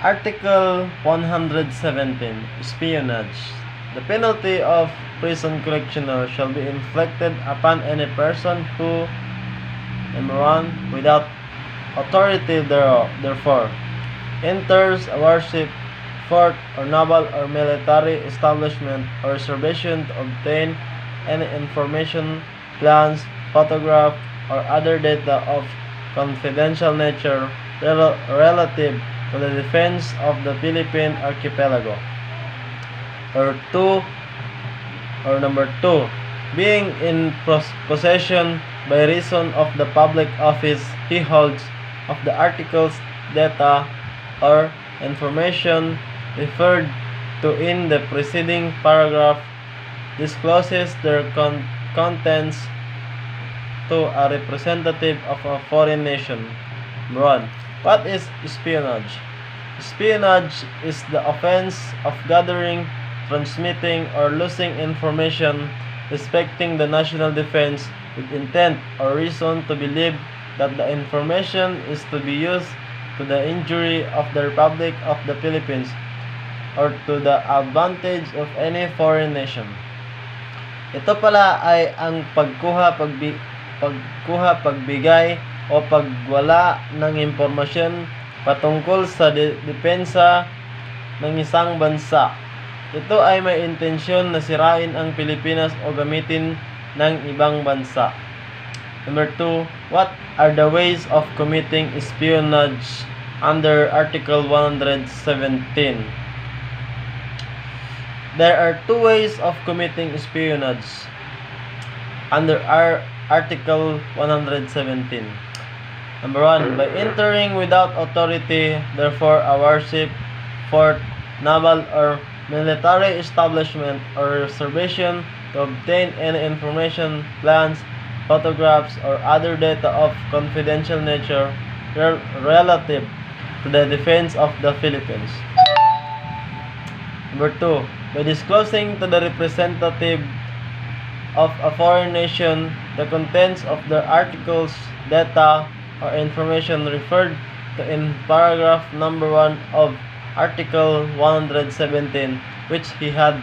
Article 117, Espionage. The penalty of prison correctional shall be inflicted upon any person who, number 1, without authority therefore, enters a warship, fort, or naval or military establishment or reservation to obtain any information, plans, photograph, or other data of confidential nature relative to the defense of the Philippine archipelago. Number 2, being in possession by reason of the public office he holds of the articles, data, or information referred to in the preceding paragraph, discloses their contents to a representative of a foreign nation. Number 1. What is espionage? Espionage is the offense of gathering, transmitting, or losing information respecting the national defense with intent or reason to believe that the information is to be used to the injury of the Republic of the Philippines or to the advantage of any foreign nation. Ito pala ay ang pagbigay o pagwala ng impormasyon patungkol sa depensa ng isang bansa. Ito ay may intensyon na sirain ang Pilipinas o gamitin ng ibang bansa. Number 2, what are the ways of committing espionage under Article 117? There are 2 ways of committing espionage under Article 117. Number 1, by entering without authority, therefore, a warship, fort, naval, or military establishment or reservation to obtain any information, plans, photographs, or other data of confidential nature relative to the defense of the Philippines. Number 2, by disclosing to the representative of a foreign nation the contents of the articles, data, or information referred to in paragraph number 1 of Article 117, which he had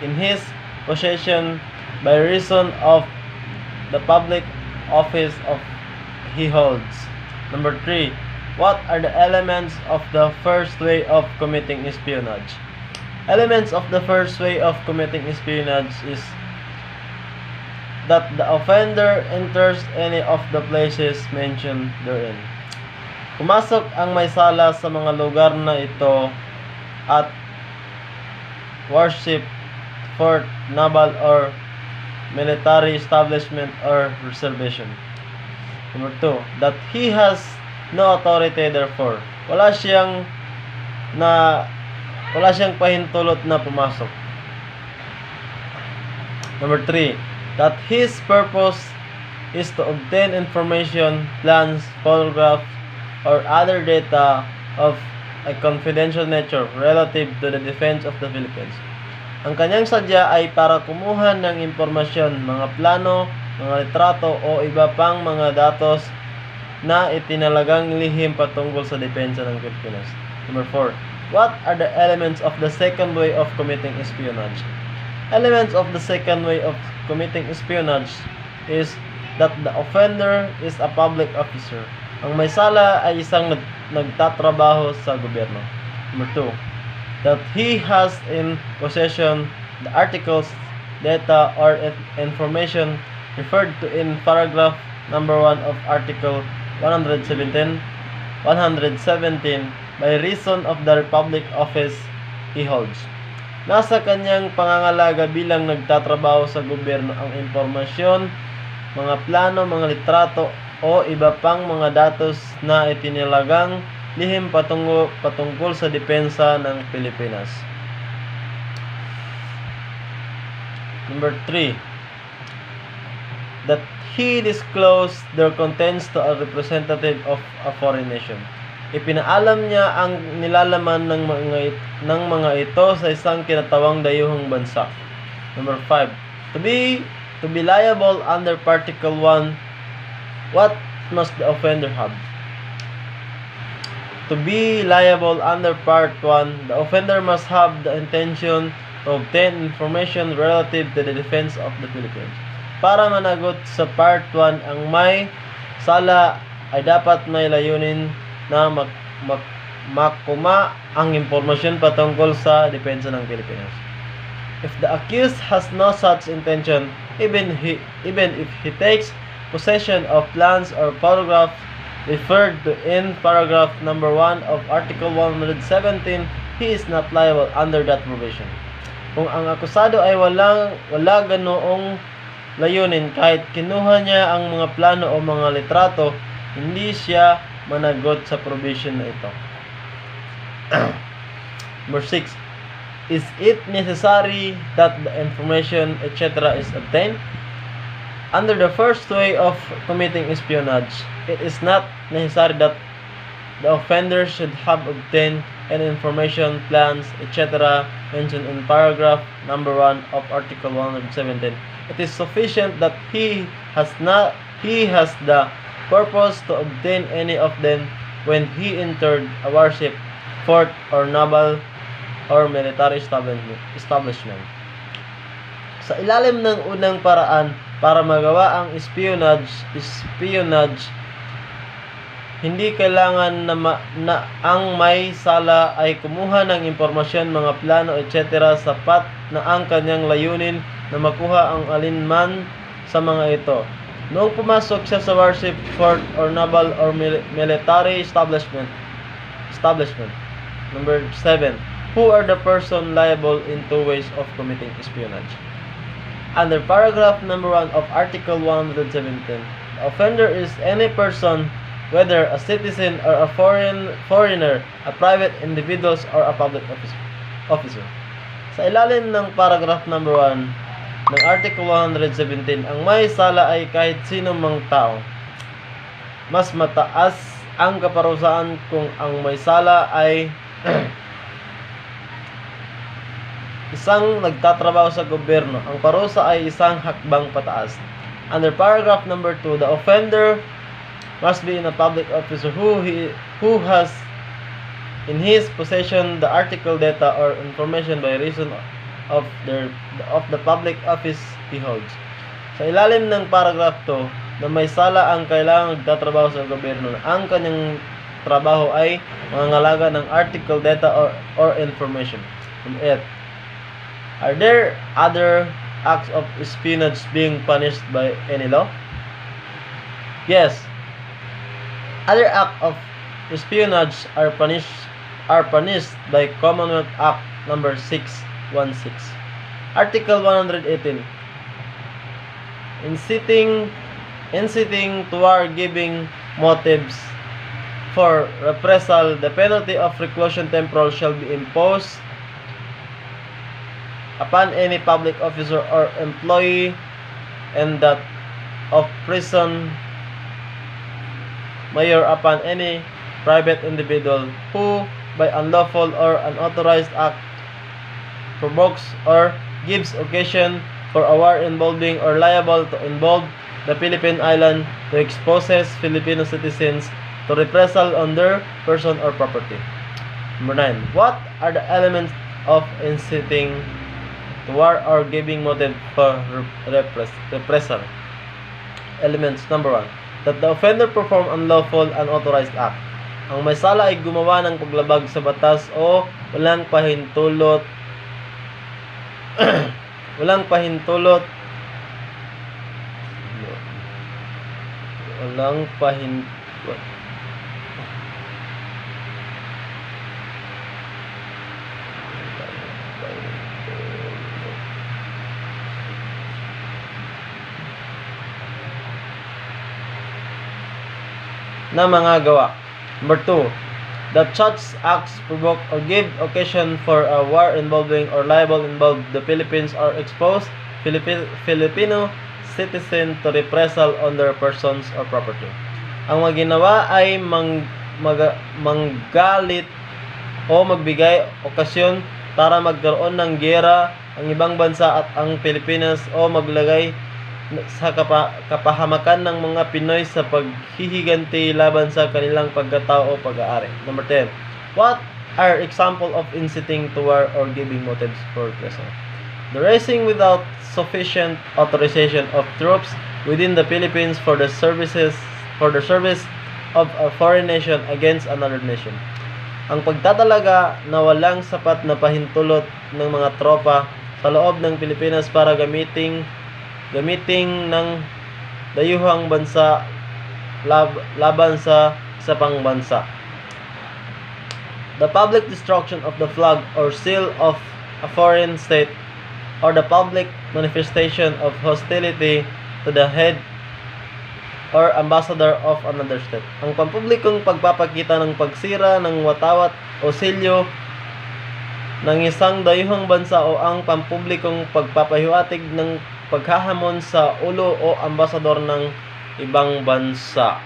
in his possession by reason of the public office of he holds. Number 3, what are the elements of the first way of committing espionage? Elements of the first way of committing espionage is that the offender enters any of the places mentioned therein. Pumasok ang may sala sa mga lugar na ito at warship, fort, naval, or military establishment or reservation. Number 2, that he has no authority therefore. Wala siyang pahintulot na pumasok. Number 3, that his purpose is to obtain information, plans, photographs, or other data of a confidential nature relative to the defense of the Philippines. Ang kanyang sadya ay para kumuha ng impormasyon, mga plano, mga litrato, o iba pang mga datos na itinalagang lihim patungkol sa depensa ng Pilipinas. Number 4, what are the elements of the second way of committing espionage? Elements of the second way of committing espionage is that the offender is a public officer. Ang may sala ay isang nagtatrabaho sa gobyerno. Number 2, that he has in possession the articles, data, or information referred to in paragraph number 1 of Article 117 by reason of the public office he holds. Nasa kanyang pangangalaga bilang nagtatrabaho sa gobyerno ang impormasyon, mga plano, mga litrato, o iba pang mga datos na itinalagang lihim patungkol sa depensa ng Pilipinas. Number 3, that he disclosed their contents to a representative of a foreign nation. Ipinaalam niya ang nilalaman ng mga ito sa isang kinatawang dayuhang bansa. Number 5, to be liable under Article 1, what must the offender have? To be liable under Part 1, the offender must have the intention to obtain information relative to the defense of the Philippines. Para managot sa Part 1, ang may sala ay dapat may layunin na makuma ang impormasyon patungkol sa depensa ng Pilipinas. If the accused has no such intention, even if he takes possession of plans or photographs referred to in paragraph number 1 of Article 117, he is not liable under that provision. Kung ang akusado ay wala ganoong layunin, kahit kinuha niya ang mga plano o mga litrato, hindi siya managot sa provision na ito. Number 6. Is it necessary that the information, etc. is obtained? Under the first way of committing espionage, it is not necessary that the offender should have obtained any information, plans, etc. mentioned in paragraph number 1 of Article 117. It is sufficient that he has the purpose to obtain any of them when he entered a warship, fort, or naval or military establishment. Sa ilalim ng unang paraan, para magawa ang espionage, hindi kailangan na ang may sala ay kumuha ng impormasyon, mga plano, etc. sapat na ang kanyang layunin na makuha ang alinman sa mga ito. Noong pumasok siya sa warship, fort, or naval or military establishment. Number 7. Who are the person liable in two ways of committing espionage? Under paragraph number 1 of Article 117, the offender is any person, whether a citizen or a foreigner, a private individual or a public officer. Sa ilalim ng paragraph number 1 ng Article 117, ang may sala ay kahit sino mang tao. Mas mataas ang kaparusahan kung ang may sala ay isang nagtatrabaho sa gobyerno. Ang parusa ay isang hakbang pataas. Under paragraph number 2, the offender must be in a public officer who has in his possession the article, data, or information by reason of the public office he holds. Sa ilalim ng paragraph 2, na may sala ang kailangang nagtatrabaho sa gobyerno, ang kanyang trabaho ay mangangalaga ng article, data, or information. Number 8. Are there other acts of espionage being punished by any law? Yes. Other acts of espionage are punished by Commonwealth Act number 616. Article 118. Inciting to war, giving motives for reprisal, the penalty of reclusion temporal shall be imposed upon any public officer or employee, and that of prison mayor upon any private individual who by unlawful or unauthorized act provokes or gives occasion for a war involving or liable to involve the Philippine island, to exposes Filipino citizens to reprisal on their person or property. Number 9. What are the elements of inciting to war or giving motive for reprisal? Elements. Number 1. That the offender perform unlawful, unauthorized act. Ang may sala ay gumawa ng paglabag sa batas o walang pahintulot walang pahintulot na mga gawa. Number 2. That such acts provoke or give occasion for a war involving or liable involve the Philippines or expose Filipino citizen to reprisal on their persons or property. Ang mga ginawa ay manggalit o magbigay okasyon para magkaroon ng giyera ang ibang bansa at ang Pilipinas, o maglagay sa kapahamakan ng mga Pinoy sa paghihiganti laban sa kanilang pagkatao o pag-aari. Number 10. What are example of inciting to war or giving motives for repression? The raising without sufficient authorization of troops within the Philippines for the service of a foreign nation against another nation. Ang pagtatalaga na walang sapat na pahintulot ng mga tropa sa loob ng Pilipinas para gamitin ng dayuhang bansa laban sa isa pang bansa. The public destruction of the flag or seal of a foreign state or the public manifestation of hostility to the head or ambassador of another state. Ang pampublikong pagpapakita ng pagsira ng watawat o selyo ng isang dayuhang bansa o ang pampublikong pagpapahiwatig ng paghahamon sa ulo o ambasador ng ibang bansa.